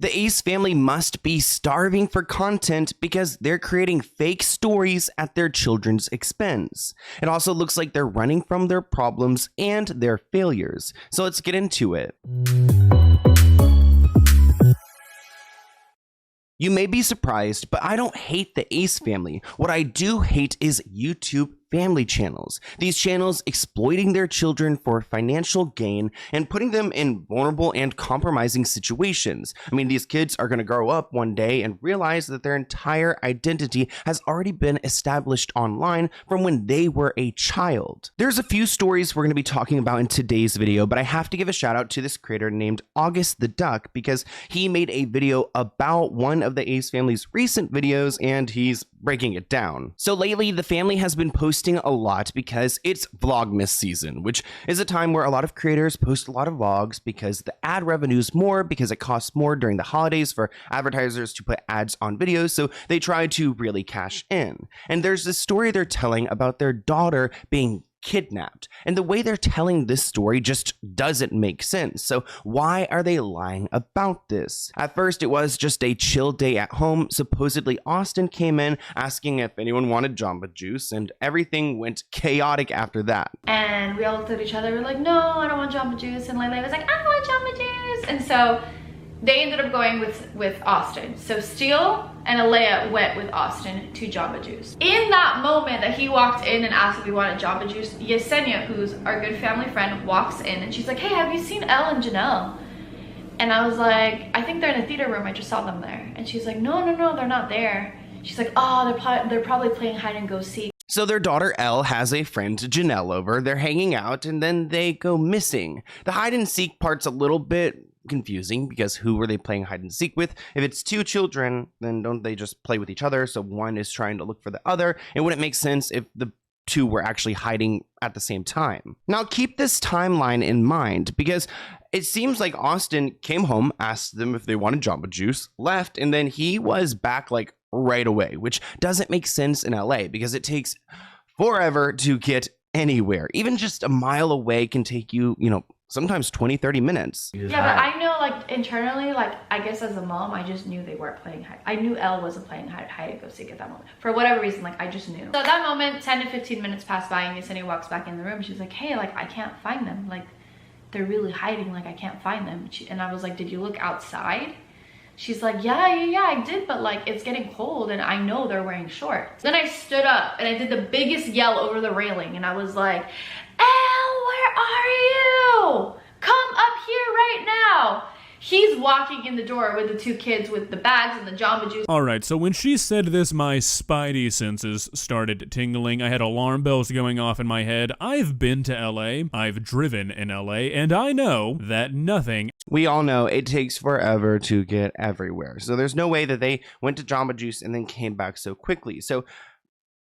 The Ace family must be starving for content because they're creating fake stories at their children's expense. It also looks like they're running from their problems and their failures. So let's get into it. You may be surprised, but I don't hate the Ace family. What I do hate is YouTube family channels. These channels exploiting their children for financial gain and putting them in vulnerable and compromising situations. I mean, these kids are going to grow up one day and realize that their entire identity has already been established online from when they were a child. There's a few stories we're going to be talking about in today's video, but I have to give a shout out to this creator named August the Duck because he made a video about one of the Ace family's recent videos and he's breaking it down. So lately, the family has been posting a lot because it's Vlogmas season, which is a time where a lot of creators post a lot of vlogs because the ad revenue is more, because it costs more during the holidays for advertisers to put ads on videos, so they try to really cash in. And there's this story they're telling about their daughter being kidnapped, and the way they're telling this story just doesn't make sense. So why are they lying about this? At first, it was just a chill day at home. Supposedly, Austin came in asking if anyone wanted Jamba Juice, and everything went chaotic after that. And we all looked at each other. We're like, "No, I don't want Jamba Juice." And Lele was like, "I want Jamba Juice." And so they ended up going with Austin. So Steele and Alea went with Austin to Jamba Juice. In that moment that he walked in and asked if we wanted Jamba Juice, Yesenia, who's our good family friend, walks in and she's like, "Hey, have you seen Elle and Janelle?" And I was like, "I think they're in a theater room. I just saw them there." And she's like, No, they're not there." She's like, "Oh, they're probably playing hide and go seek." So their daughter Elle has a friend Janelle over. They're hanging out and then they go missing. The hide and seek part's a little bit confusing because who were they playing hide and seek with? If it's two children, then don't they just play with each other? So one is trying to look for the other. It wouldn't make sense if the two were actually hiding at the same time. Now keep this timeline in mind because it seems like Austin came home, asked them if they wanted Jamba Juice, left, and then he was back like right away, which doesn't make sense in LA because it takes forever to get anywhere. Even just a mile away can take you, sometimes 20-30 minutes. Yeah, but I know, like, internally, like, I guess as a mom, I just knew they weren't playing hide. I knew Elle wasn't playing hide and go seek at that moment. For whatever reason, like, I just knew. So at that moment, 10 to 15 minutes pass by and Yesenia walks back in the room. She's like, "Hey, like, I can't find them. Like, they're really hiding. Like, I can't find them." And I was like, "Did you look outside?" She's like, yeah, I did, but like, it's getting cold and I know they're wearing shorts." Then I stood up and I did the biggest yell over the railing and I was like, "Elle, where are you? Come up here right now." He's walking in the door with the two kids with the bags and the Jamba Juice. Alright, so when she said this, my spidey senses started tingling. I had alarm bells going off in my head. I've been to LA, I've driven in LA, and I know that nothing... We all know it takes forever to get everywhere. So there's no way that they went to Jamba Juice and then came back so quickly. So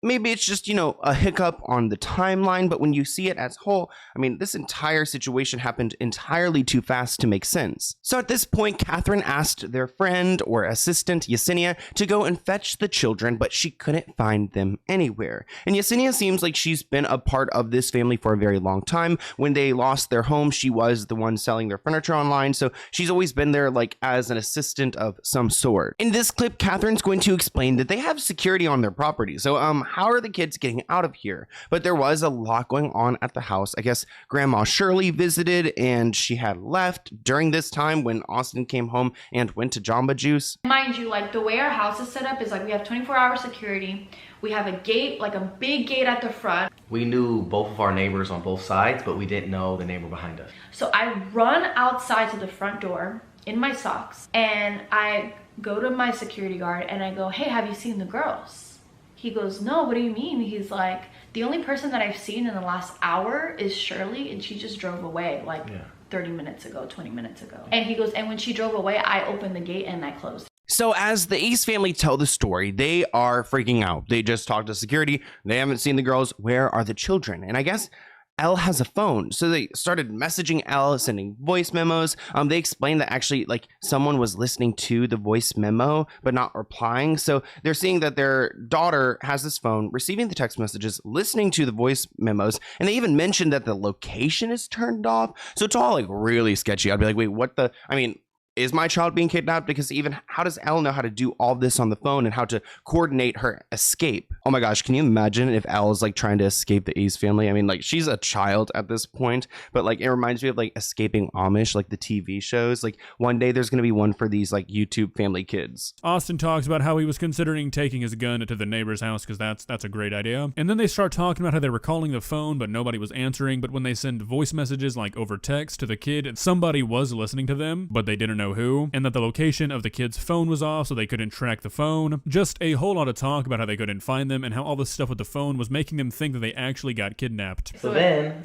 maybe it's just, a hiccup on the timeline, but when you see it as whole, I mean, this entire situation happened entirely too fast to make sense. So at this point, Catherine asked their friend or assistant, Yesenia, to go and fetch the children, but she couldn't find them anywhere. And Yesenia seems like she's been a part of this family for a very long time. When they lost their home, she was the one selling their furniture online, so she's always been there like as an assistant of some sort. In this clip, Catherine's going to explain that they have security on their property, so how are the kids getting out of here? But there was a lot going on at the house. I guess Grandma Shirley visited and she had left during this time when Austin came home and went to Jamba Juice. Mind you, like the way our house is set up is like we have 24-hour security. We have a gate, like a big gate at the front. We knew both of our neighbors on both sides, but we didn't know the neighbor behind us. So I run outside to the front door in my socks and I go to my security guard and I go, "Hey, have you seen the girls?" He goes, "No, what do you mean?" He's like, "The only person that I've seen in the last hour is Shirley and she just drove away like 30 minutes ago, 20 minutes ago." And he goes, "And when she drove away, I opened the gate and I closed." So as the Ace family tell the story, they are freaking out. They just talked to security. They haven't seen the girls. Where are the children? And I guess Elle has a phone, so they started messaging Elle, sending voice memos. They explained that actually like someone was listening to the voice memo but not replying. So they're seeing that their daughter has this phone, receiving the text messages, listening to the voice memos, and they even mentioned that the location is turned off. So it's all like really sketchy. I'd be like, wait, what the? I mean, is my child being kidnapped? Because even how does Elle know how to do all this on the phone and how to coordinate her escape? Oh my gosh, can you imagine if Elle is like trying to escape the Ace family? I mean, like, she's a child at this point, but like it reminds me of like Escaping Amish, like the TV shows. Like one day there's going to be one for these like YouTube family kids. Austin talks about how he was considering taking his gun to the neighbor's house because that's a great idea. And then they start talking about how they were calling the phone, but nobody was answering. But when they send voice messages like over text to the kid, somebody was listening to them, but they didn't know who, and that the location of the kid's phone was off, so they couldn't track the phone. Just a whole lot of talk about how they couldn't find them and how all this stuff with the phone was making them think that they actually got kidnapped. So then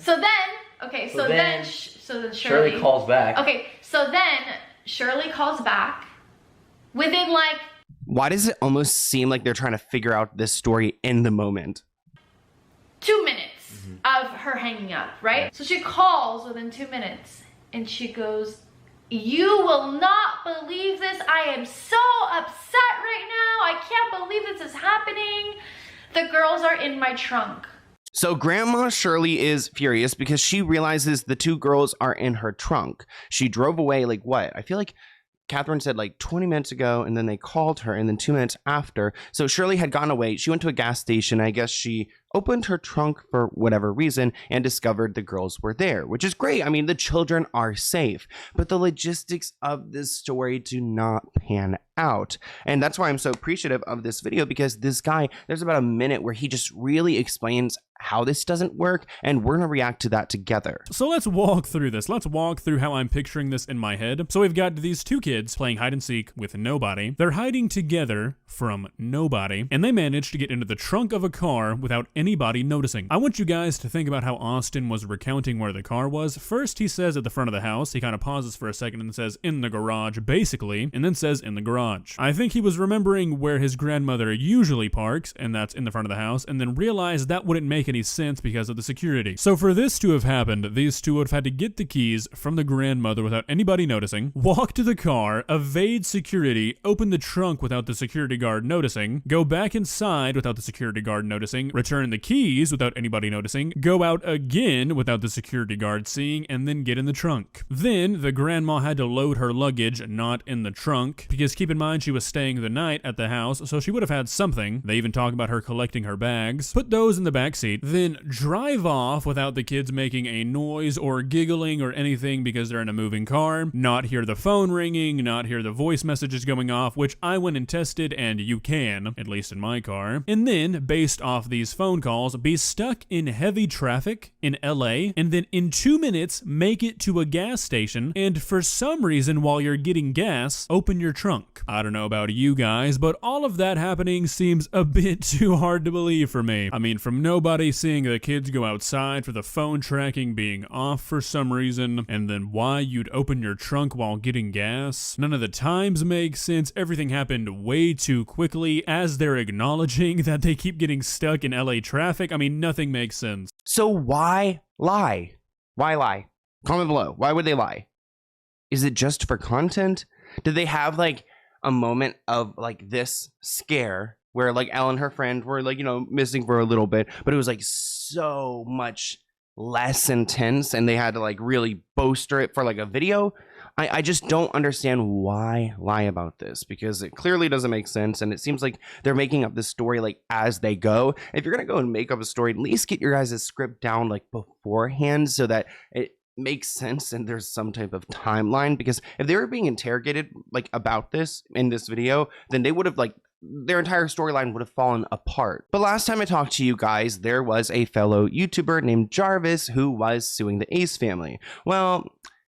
Shirley calls back. Okay, so then Shirley calls back within like... Why does it almost seem like they're trying to figure out this story in the moment? 2 minutes of her hanging up, right? So she calls within 2 minutes and she goes, "You will not believe this. I am so upset right now. I can't believe this is happening. The girls are in my trunk." So Grandma Shirley is furious because she realizes the two girls are in her trunk. She drove away like what? I feel like Catherine said like 20 minutes ago, and then they called her, and then 2 minutes after. So Shirley had gone away. She went to a gas station. I guess she opened her trunk for whatever reason and discovered the girls were there, which is great. I mean, the children are safe, but the logistics of this story do not pan out. And that's why I'm so appreciative of this video, because this guy, there's about a minute where he just really explains how this doesn't work, and we're gonna react to that together. So let's walk through this. Let's walk through how I'm picturing this in my head. So we've got these two kids playing hide and seek with nobody. They're hiding together from nobody, and they manage to get into the trunk of a car without anybody noticing. I want you guys to think about how Austin was recounting where the car was. First, he says at the front of the house. He kind of pauses for a second and says in the garage, basically, and then says in the garage. I think he was remembering where his grandmother usually parks, and that's in the front of the house, and then realized that wouldn't make any sense because of the security. So for this to have happened, these two would have had to get the keys from the grandmother without anybody noticing, walk to the car, evade security, open the trunk without the security guard noticing, go back inside without the security guard noticing, return the keys without anybody noticing, go out again without the security guard seeing, and then get in the trunk. Then the grandma had to load her luggage not in the trunk, because keep in mind she was staying the night at the house, so she would have had something. They even talk about her collecting her bags. Put those in the back seat, then drive off without the kids making a noise or giggling or anything because they're in a moving car, not hear the phone ringing, not hear the voice messages going off, which I went and tested, and you can, at least in my car. And then, based off these phone calls, be stuck in heavy traffic in LA, and then in 2 minutes, make it to a gas station, and for some reason, while you're getting gas, open your trunk. I don't know about you guys, but all of that happening seems a bit too hard to believe for me. I mean, from nobody seeing the kids go outside for the phone tracking being off for some reason, and then why you'd open your trunk while getting gas. None of the times make sense. Everything happened way too quickly as they're acknowledging that they keep getting stuck in LA traffic. I mean, nothing makes sense. So why lie? Why lie? Comment below. Why would they lie? Is it just for content? Did they have like a moment of like this scare where like Elle and her friend were like, you know, missing for a little bit, but it was like so much less intense and they had to like really bolster it for like a video? I just don't understand why lie about this, because it clearly doesn't make sense, and it seems like they're making up this story like as they go. If you're gonna go and make up a story, at least get your guys' script down like beforehand so that it makes sense and there's some type of timeline, because if they were being interrogated like about this in this video, then they would have like their entire storyline would have fallen apart. But last time I talked to you guys, there was a fellow YouTuber named Jarvis who was suing the Ace family. Well,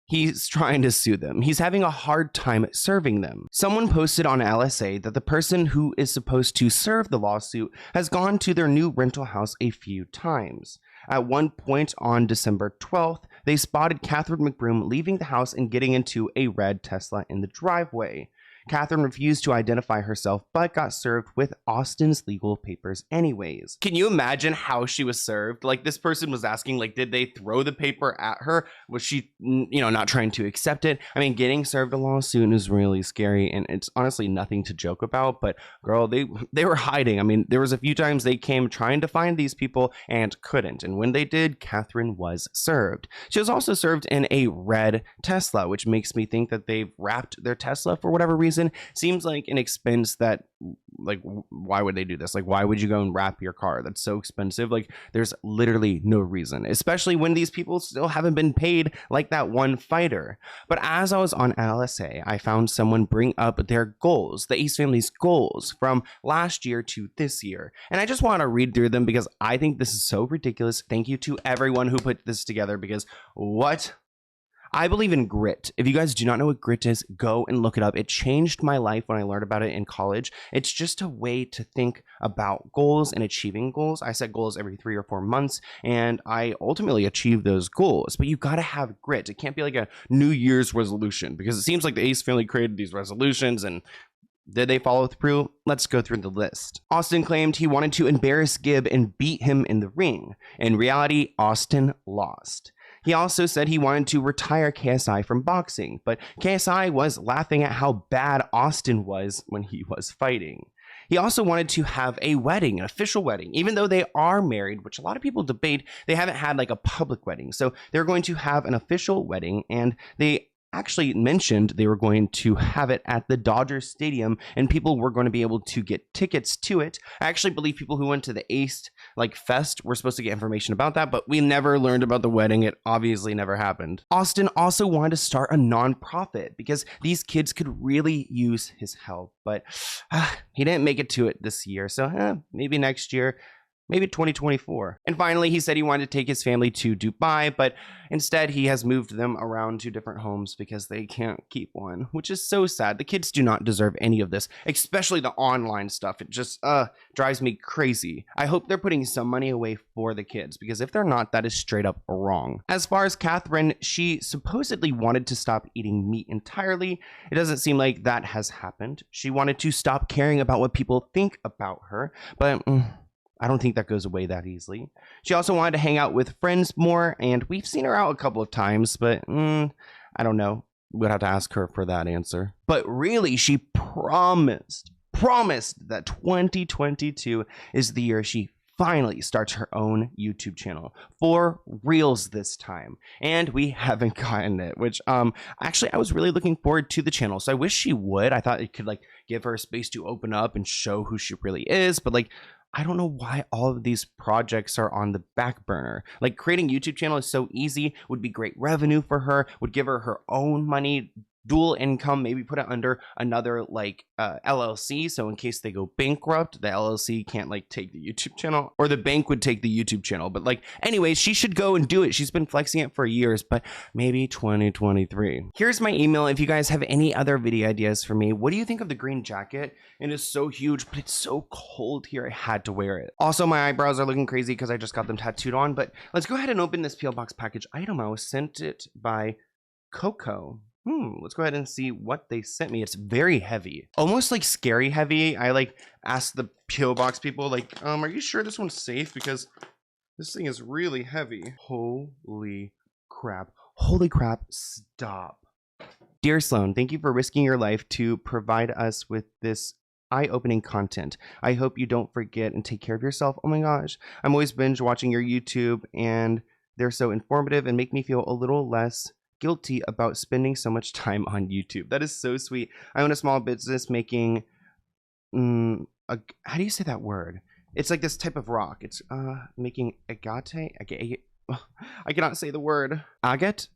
he's trying to sue them. He's having a hard time serving them. Someone posted on LSA that the person who is supposed to serve the lawsuit has gone to their new rental house a few times. At one point on December 12th, they spotted Catherine McBroom leaving the house and getting into a red Tesla in the driveway. Catherine refused to identify herself, but got served with Austin's legal papers anyways. Can you imagine how she was served? Like, this person was asking, like, did they throw the paper at her? Was she, not trying to accept it? I mean, getting served a lawsuit is really scary, and it's honestly nothing to joke about, but girl, they were hiding. I mean, there was a few times they came trying to find these people and couldn't, and when they did, Catherine was served. She was also served in a red Tesla, which makes me think that they've wrapped their Tesla for whatever reason. Seems like an expense that, like, why would they do this? Like, why would you go and wrap your car? That's so expensive. Like, there's literally no reason, especially when these people still haven't been paid, like that one fighter. But as I was on LSA, I found someone bring up their goals, the Ace family's goals from last year to this year. And I just want to read through them because I think this is so ridiculous. Thank you to everyone who put this together, because what? I believe in grit. If you guys do not know what grit is, go and look it up. It changed my life when I learned about it in college. It's just a way to think about goals and achieving goals. I set goals every 3 or 4 months, and I ultimately achieved those goals. But you got to have grit. It can't be like a New Year's resolution, because it seems like the Ace family created these resolutions, and did they follow through? Let's go through the list. Austin claimed he wanted to embarrass Gibb and beat him in the ring. In reality, Austin lost. He also said he wanted to retire KSI from boxing, but KSI was laughing at how bad Austin was when he was fighting. He also wanted to have a wedding, an official wedding, even though they are married, which a lot of people debate. They haven't had like a public wedding. So they're going to have an official wedding, and they actually mentioned they were going to have it at the Dodgers Stadium, and people were going to be able to get tickets to it. I actually believe people who went to the Ace Fest were supposed to get information about that, but we never learned about the wedding. It obviously never happened. Austin also wanted to start a nonprofit because these kids could really use his help, but he didn't make it to it this year, so maybe next year. Maybe 2024. And finally, he said he wanted to take his family to Dubai, but instead he has moved them around to different homes because they can't keep one, which is so sad. The kids do not deserve any of this, especially the online stuff. It just drives me crazy. I hope they're putting some money away for the kids, because if they're not, that is straight up wrong. As far as Catherine, she supposedly wanted to stop eating meat entirely. It doesn't seem like that has happened. She wanted to stop caring about what people think about her, but I don't think that goes away that easily. She also wanted to hang out with friends more, and we've seen her out a couple of times, but I don't know. We'd have to ask her for that answer. But really, she promised that 2022 is the year she finally starts her own YouTube channel for reals this time, and we haven't gotten it, which actually I was really looking forward to the channel, so I wish she would. I thought it could like give her a space to open up and show who she really is, but like I don't know why all of these projects are on the back burner. Like, creating a YouTube channel is so easy, would be great revenue for her, would give her her own money, dual income, maybe put it under another LLC, so in case they go bankrupt, the LLC can't like take the YouTube channel, or the bank would take the YouTube channel. But like, anyways, she should go and do it. She's been flexing it for years, but maybe 2023. Here's my email if you guys have any other video ideas for me. What do you think of the green jacket? It is so huge, but it's so cold here, I had to wear it. Also, my eyebrows are looking crazy because I just got them tattooed on, but let's go ahead and open this PO Box package item. I was sent it by Coco. Let's go ahead and see what they sent me. It's very heavy, almost like scary heavy. I like asked the PO Box people, like, are you sure this one's safe? Because this thing is really heavy. Holy crap. Holy crap. Stop. Dear Sloan, thank you for risking your life to provide us with this eye-opening content. I hope you don't forget and take care of yourself. Oh my gosh. I'm always binge watching your YouTube, and they're so informative and make me feel a little less guilty about spending so much time on YouTube. That is so sweet. I own a small business making how do you say that word? It's like this type of rock. It's making agate. I cannot say the word. Agate.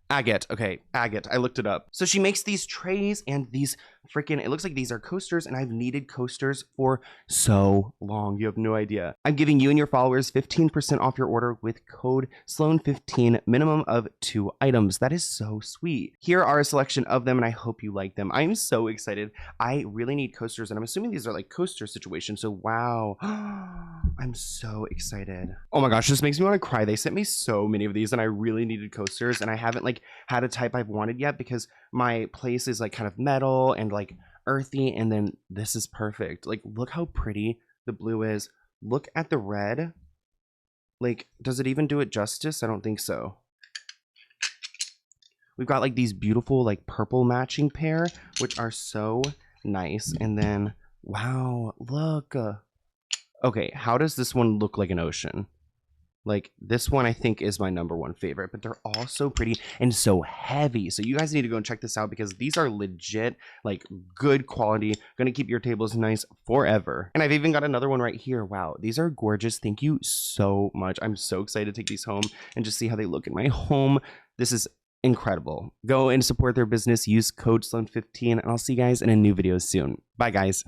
Okay, agate. I looked it up. So she makes these trays and these freaking, it looks like these are coasters, and I've needed coasters for so long. You have no idea. I'm giving you and your followers 15% off your order with code Sloan15, minimum of 2 items. That is so sweet. Here are a selection of them, and I hope you like them. I'm so excited. I really need coasters, and I'm assuming these are like coaster situations. So wow, I'm so excited. Oh my gosh, this makes me want to cry. They sent me so many of these, and I really needed coasters, and I haven't like had a type I've wanted yet, because my place is like kind of metal and like earthy, and then this is perfect. Like, look how pretty the blue is. Look at the red. Like, does it even do it justice? I don't think so. We've got like these beautiful like purple matching pair, which are so nice. And then, wow, look. Okay, how does this one look like an ocean? Like, this one I think is my #1 favorite, but they're all so pretty and so heavy. So you guys need to go and check this out because these are legit, like, good quality. Gonna keep your tables nice forever. And I've even got another one right here. Wow, these are gorgeous. Thank you so much. I'm so excited to take these home and just see how they look in my home. This is incredible. Go and support their business. Use code SLOAN15, and I'll see you guys in a new video soon. Bye, guys.